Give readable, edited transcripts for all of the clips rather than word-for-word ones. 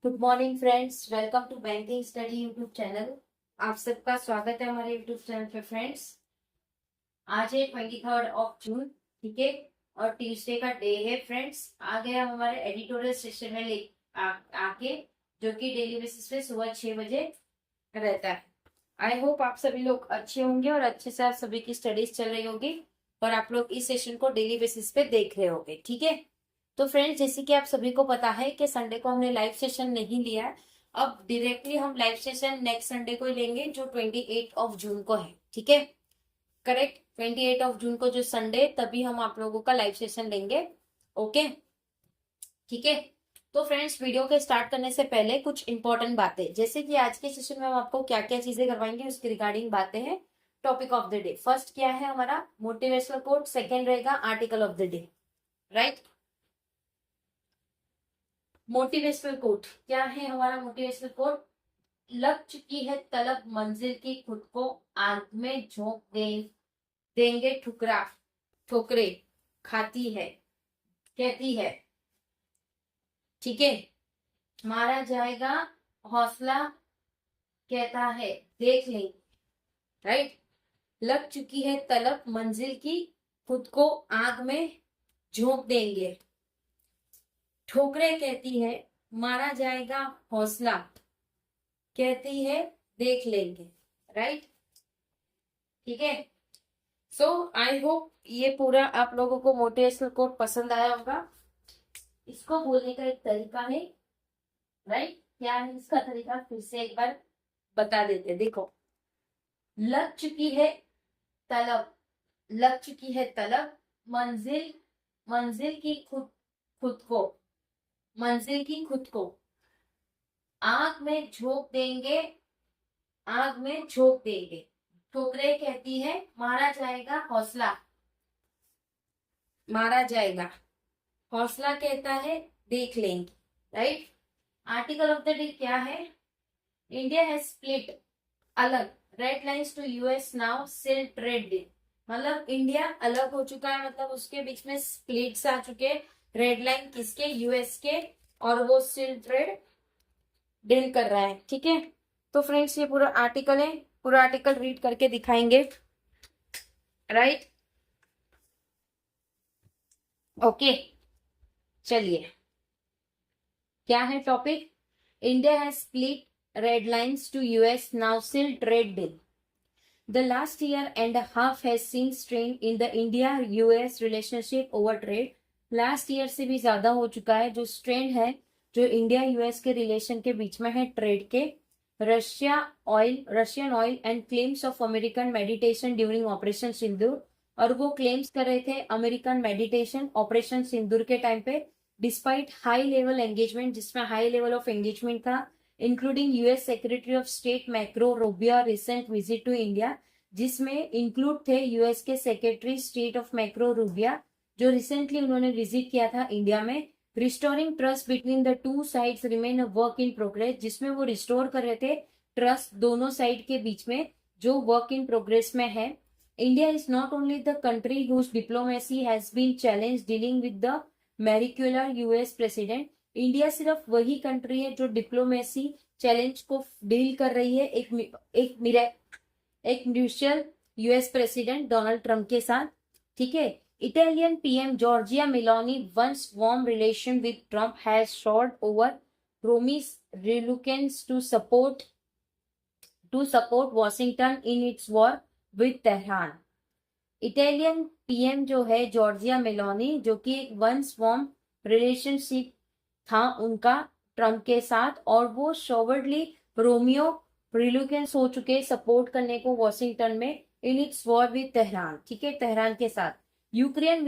Good morning friends, welcome to banking study YouTube channel. आप सबका स्वागत है हमारे यूट्यूब चैनल पे फ्रेंड्स। आज है 23 जून, ठीक है, और ट्यूसडे का डे है फ्रेंड्स। आ गया हमारे एडिटोरियल सेशन में आके, जो कि डेली बेसिस पे सुबह 6 बजे रहता है। आई होप आप सभी लोग अच्छे होंगे और अच्छे से आप सभी की स्टडीज चल रही होगी और आप लोग इस सेशन को डेली बेसिस पे देख रहे होंगे, ठीक है। तो फ्रेंड्स, जैसे कि आप सभी को पता है कि संडे को हमने लाइव सेशन नहीं लिया है। अब डायरेक्टली हम लाइव सेशन नेक्स्ट संडे को ही लेंगे, जो 28 जून को है, ठीक है। करेक्ट, 28 जून को जो संडे, तभी हम आप लोगों का लाइव सेशन लेंगे। ओके, ठीक है। तो फ्रेंड्स, वीडियो के स्टार्ट करने से पहले कुछ इंपॉर्टेंट बातें, जैसे कि आज के सेशन में हम आपको क्या क्या चीजें करवाएंगे उसके रिगार्डिंग बातें हैं। Topic of the day, first क्या है हमारा मोटिवेशनल कोट, सेकेंड रहेगा article of the day, right. Motivational quote क्या है हमारा मोटिवेशनल कोट? लग चुकी है तलब मंजिल की, खुद को आग में झोंक देंगे ठुकरा, ठोकरे खाती है, कहती है, ठीक है। मारा जाएगा हौसला, कहता है देख लेंगे, राइट। लग चुकी है तलब मंजिल की, खुद को आग में झोंक देंगे, ठोकरे कहती है, मारा जाएगा हौसला, कहती है देख लेंगे, राइट, ठीक है। सो आई होप ये पूरा आप लोगों को मोटिवेशनल कोट पसंद आया होगा। इसको बोलने का एक तरीका है, राइट। क्या है इसका तरीका, फिर से एक बार बता देते हैं। देखो, लग चुकी है तलब, लग चुकी है तलब मंजिल, मंजिल की खुद, खुद को, मंजिल की खुद को आग में झोंक देंगे, आग में झोंक देंगे, ठोकरे कहती है मारा जाएगा हौसला, मारा जाएगा हौसला, कहता है देख लेंगे, right. Article of the day क्या है? इंडिया हैज स्प्लिट, अलग, red lines to US now seal trade deal. मतलब इंडिया अलग हो चुका है, मतलब उसके बीच में स्प्लिट्स आ चुके। रेड लाइन किसके? यूएस के, और वो सिल ट्रेड डील कर रहा है, ठीक है। तो फ्रेंड्स, ये पूरा आर्टिकल है, पूरा आर्टिकल रीड करके दिखाएंगे, राइट। ओके, चलिए, क्या है topic? India has split red lines to US now seal trade deal. The last year and a half has seen strain in the India-US relationship over trade. Last year से भी ज्यादा हो चुका है जो स्ट्रेन है, जो इंडिया यूएस के रिलेशन के बीच में है, ट्रेड के। Russian oil and claims of American meditation during operation Sindoor. और वो क्लेम्स कर रहे थे अमेरिकन मेडिटेशन ऑपरेशन सिंदूर के टाइम पे, डिस्पाइट हाई लेवल एंगेजमेंट, जिसमें हाई लेवल ऑफ एंगेजमेंट था, including US secretary of state मैक्रो Rubio recent visit to India, जिसमें इंक्लूड थे यूएस के सेक्रेटरी स्टेट ऑफ मैक्रो रूबिया, जो रिसेंटली उन्होंने विजिट किया था इंडिया में। Restoring trust between the two sides remain a work in progress, जिसमें वो रिस्टोर कर रहे थे ट्रस्ट दोनों साइड के बीच में, जो वर्क इन प्रोग्रेस में है। India is not only the country whose diplomacy has been challenge dealing with the mercurial US president. India सिर्फ वही कंट्री है जो डिप्लोमेसी चैलेंज को डील कर रही है एक mutual US president Donald Trump के साथ, ठीक है। Italian PM Giorgia Meloni once warm relation with Trump has soured over Rome's reluctance to support Washington in its war with Tehran. Italian PM जो है जॉर्जिया मेलोनी, जो कि एक once warm relationship था उनका ट्रंप के साथ, और वो शॉवर्डली रोमियो रिलुकेंस हो चुके सपोर्ट करने को वॉशिंगटन में in its war with Tehran, ठीक है, तेहरान के साथ। Ukraine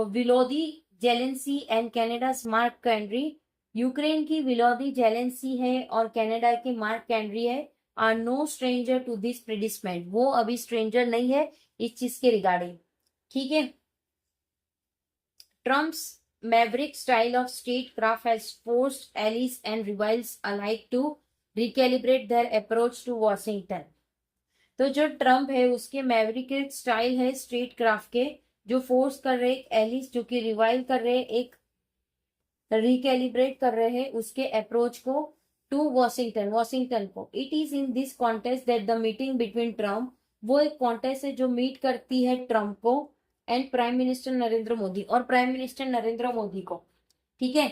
Volodymyr Zelensky and Canada Mark कैंड्री। यूक्रेन की विलोदी जेलेंसी है और कनाडा की मार्क कैंड्री है, are no stranger to this predicament, वो अभी स्ट्रेंजर नहीं है इस चीज के रिगार्डिंग, ठीक है। Trump's maverick style of statecraft has forced allies and rivals alike to recalibrate their approach to Washington. तो जो ट्रम्प है उसके मैवरिक स्टाइल है स्टेट क्राफ्ट के, जो फोर्स कर रहे एक एलिस, जो कि रिवाइल कर रहे एक रिकैलिब्रेट कर रहे हैं उसके अप्रोच को टू वॉशिंगटन को। It is in this contest that the meeting between Trump, वो एक कॉन्टेस्ट है जो मीट करती है ट्रम्प को and prime minister Narendra Modi, और प्राइम मिनिस्टर नरेंद्र मोदी को, ठीक है।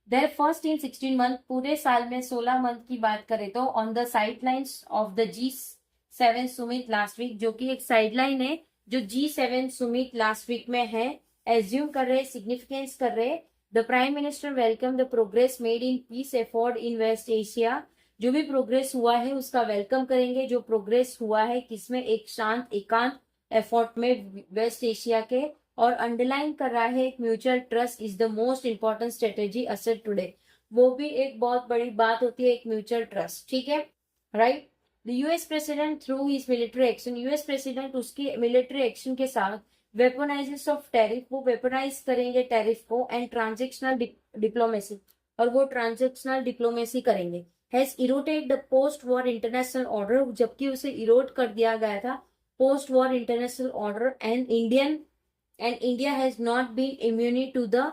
देयर फर्स्ट इन 16 मंथ, पूरे साल में 16 मंथ की बात करें तो on the sidelines of the G7 summit last week, जो कि एक साइडलाइन है जो G7 सुमित लास्ट वीक में है, एज्यूम कर रहे, सिग्निफिकेंस कर रहे। The prime minister welcome the progress made in peace effort in west Asia, जो भी प्रोग्रेस हुआ है उसका वेलकम करेंगे, जो प्रोग्रेस हुआ है किसमें, एक शांत एकांत एफर्ट में वेस्ट एशिया के, और अंडरलाइन कर रहा है एक mutual trust is the most important strategy asset today, वो भी एक बहुत बड़ी बात होती है, एक म्यूचुअल ट्रस्ट, ठीक है, right. The US president through his military action, US president उसकी मिलिट्री एक्शन के साथ वेपनाइजेशन ऑफ टैरिफ, वो वेपनाइज करेंगे टैरिफ को, एंड ट्रांजेक्शनल डिप्लोमेसी, और वो ट्रांजेक्शनल डिप्लोमेसी करेंगे, has eroded the post war international order, जबकि उसे इरोट कर दिया गया था post war international order, and India has not been immune to the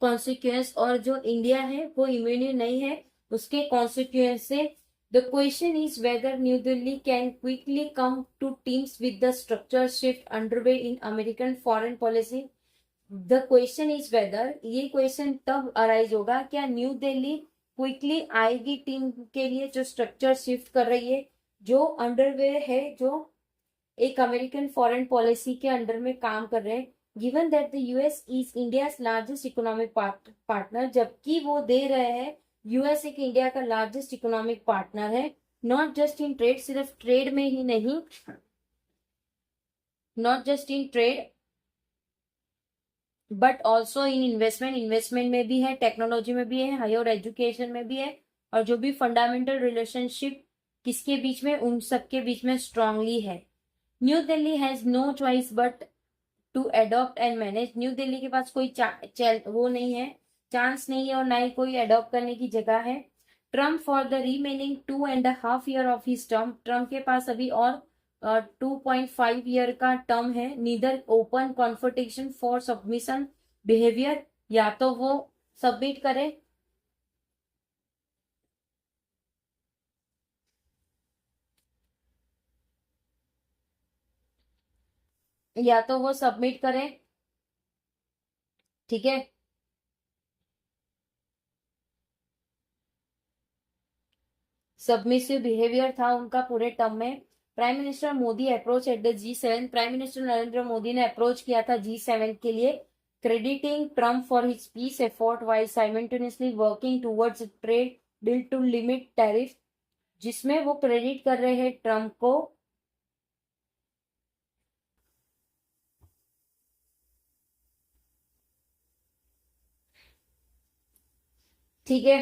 consequence, और जो इंडिया है वो इम्यूनी नहीं है उसके कॉन्सिक्वेंस से। The question is whether new Delhi can quickly come two teams with the structure shift underway in American foreign policy. The question is whether, ये question तब अराइज होगा क्या न्यू दिल्ली क्विकली आएगी टीम के लिए जो स्ट्रक्चर शिफ्ट कर रही है, जो अंडरवे है, जो एक अमेरिकन फॉरेन पॉलिसी के अंडर में काम कर रहे हैं, given that the US is India largest economic partner, जबकि वो दे रहे हैं यूएस एक इंडिया का लार्जेस्ट इकोनॉमिक पार्टनर है, नॉट जस्ट इन ट्रेड, सिर्फ ट्रेड में ही नहीं, not just in trade but also in investment में भी है, टेक्नोलॉजी में भी है, हायर एजुकेशन में भी है, और जो भी फंडामेंटल रिलेशनशिप किसके बीच में, उन सबके बीच में स्ट्रांगली है। New Delhi has no choice but to adopt and manage, New Delhi के पास कोई वो नहीं है, चांस नहीं है, और ना ही कोई अडॉप्ट करने की जगह है। Trump for the remaining 2.5 year of his term, Trump के पास अभी और 2.5 ईयर का टर्म है। Neither open confrontation for submission behaviour, या तो वो सबमिट करे या तो वो सबमिट करे, ठीक है। सबमिसिव बिहेवियर था उनका पूरे टर्म में। Prime minister Modi approach at the G7, prime minister Narendra Modi ने अप्रोच किया था G7 के लिए, crediting Trump for his peace effort while simultaneously working towards trade deal to limit tariff, जिसमें वो क्रेडिट कर रहे हैं ट्रम्प को, ठीक है,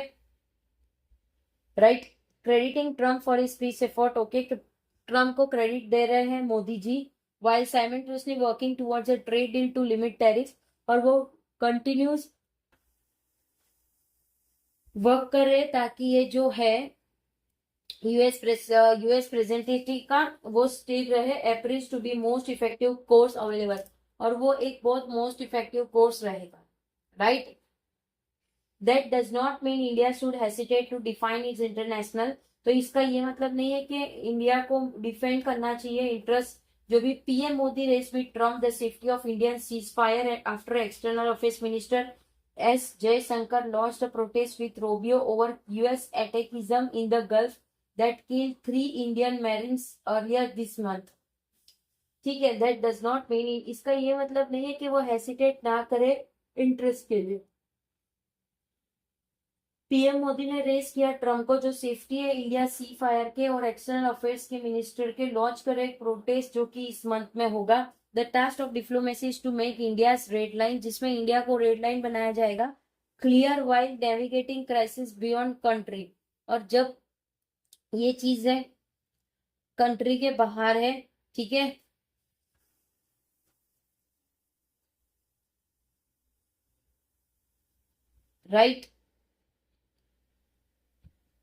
right, crediting Trump for his peace effort, okay, Trump को क्रेडिट दे रहे हैं Modi ji, while simultaneously working towards a trade deal to limit tariff, और वो कंटिन्यूस वर्क कर रहे ताकि ये जो है यूएस प्रेजेंटेटिव का वो स्टेज रहे, appears to be most effective course available, और वो एक बहुत मोस्ट इफेक्टिव कोर्स रहेगा, right. That does not mean India should hesitate to define its international, तो इसका ये मतलब नहीं है कि इंडिया को डिफेंड करना चाहिए इंटरेस्ट, जो भी PM Modi race with Trump the safety of Indian ceasefire after external affairs minister S. Jaishankar launched a protest with Rubio over US attackism in the Gulf that killed 3 Indian Marines earlier this month. ठीक है, that does not mean, इसका ये मतलब नहीं है कि वो hesitate ना करे इंटरेस्ट के लिए। पीएम मोदी ने रेस किया ट्रम्प को जो सेफ्टी है इंडिया सी फायर के और एक्सटर्नल अफेयर्स के मिनिस्टर के, लॉन्च करे एक प्रोटेस्ट जो कि इस मंथ में होगा। The task of diplomacy is to make India red line, जिसमें इंडिया को रेड लाइन बनाया जाएगा, clear while navigating crisis beyond country, और जब ये चीज है कंट्री के बाहर है, ठीक है, right.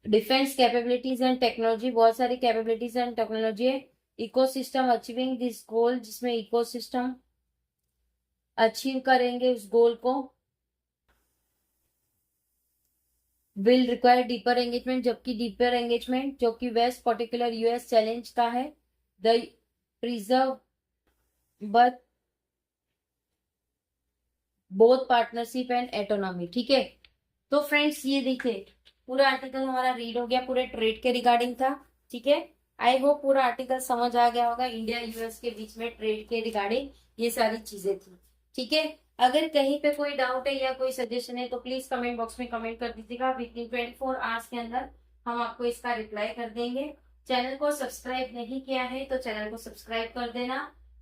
Defence capabilities and technology, बहुत सारी कैपेबिलिटीज एंड टेक्नोलॉजी है। इकोसिस्टम अचीविंग दिस गोल, जिसमें इकोसिस्टम अचीव करेंगे उस गोल को, विल रिक्वायर डीपर एंगेजमेंट, जबकि डीपर एंगेजमेंट जो कि वेस्ट पर्टिकुलर यूएस चैलेंज का है, the preserve but both partnership and autonomy. ठीक है, तो फ्रेंड्स ये देखिए पूरा आर्टिकल हमारा रीड हो गया, पूरे ट्रेड के रिगार्डिंग था। ठीक है, आई होप पूरा आर्टिकल समझ आ गया होगा, इंडिया यूएस के बीच में ट्रेड के रिगार्डिंग ये सारी चीजें थी। ठीक है, अगर कहीं पे कोई डाउट है या कोई सजेशन है तो प्लीज कमेंट बॉक्स में कमेंट कर दीजिएगा, विद इन 24 आवर्स के अंदर हम आपको इसका रिप्लाई कर देंगे। चैनल को सब्सक्राइब नहीं किया है तो चैनल को सब्सक्राइब कर देना,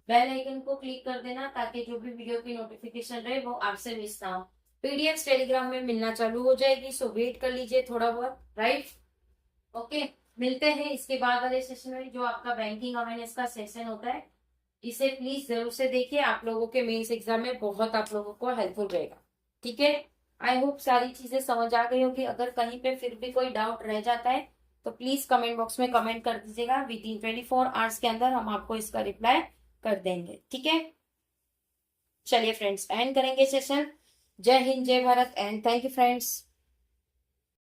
बेल आइकन को क्लिक कर देना, ताकि जो भी वीडियो की नोटिफिकेशन रहे वो आपसे मिस ना हो। पीडीएफ टेलीग्राम में मिलना चालू हो जाएगी, सो वेट कर लीजिए थोड़ा बहुत, राइट। ओके, मिलते हैं इसके बाद वाले सेशन में, जो आपका बैंकिंग अवेयरनेस का सेशन होता है। इसे प्लीज जरूर से देखिए, आप लोगों के मेंस एग्जाम में बहुत आप लोगों को हेल्पफुल रहेगा। ठीक है, आई होप सारी चीजें समझ आ गई होगी। अगर कहीं पे फिर भी कोई डाउट रह जाता है तो प्लीज कमेंट बॉक्स में कमेंट कर दीजिएगा, विद इन 24 आवर्स के अंदर हम आपको इसका रिप्लाई कर देंगे। ठीक है, चलिए फ्रेंड्स एंड करेंगे सेशन। जय हिंद, जय Bharat and thank you friends.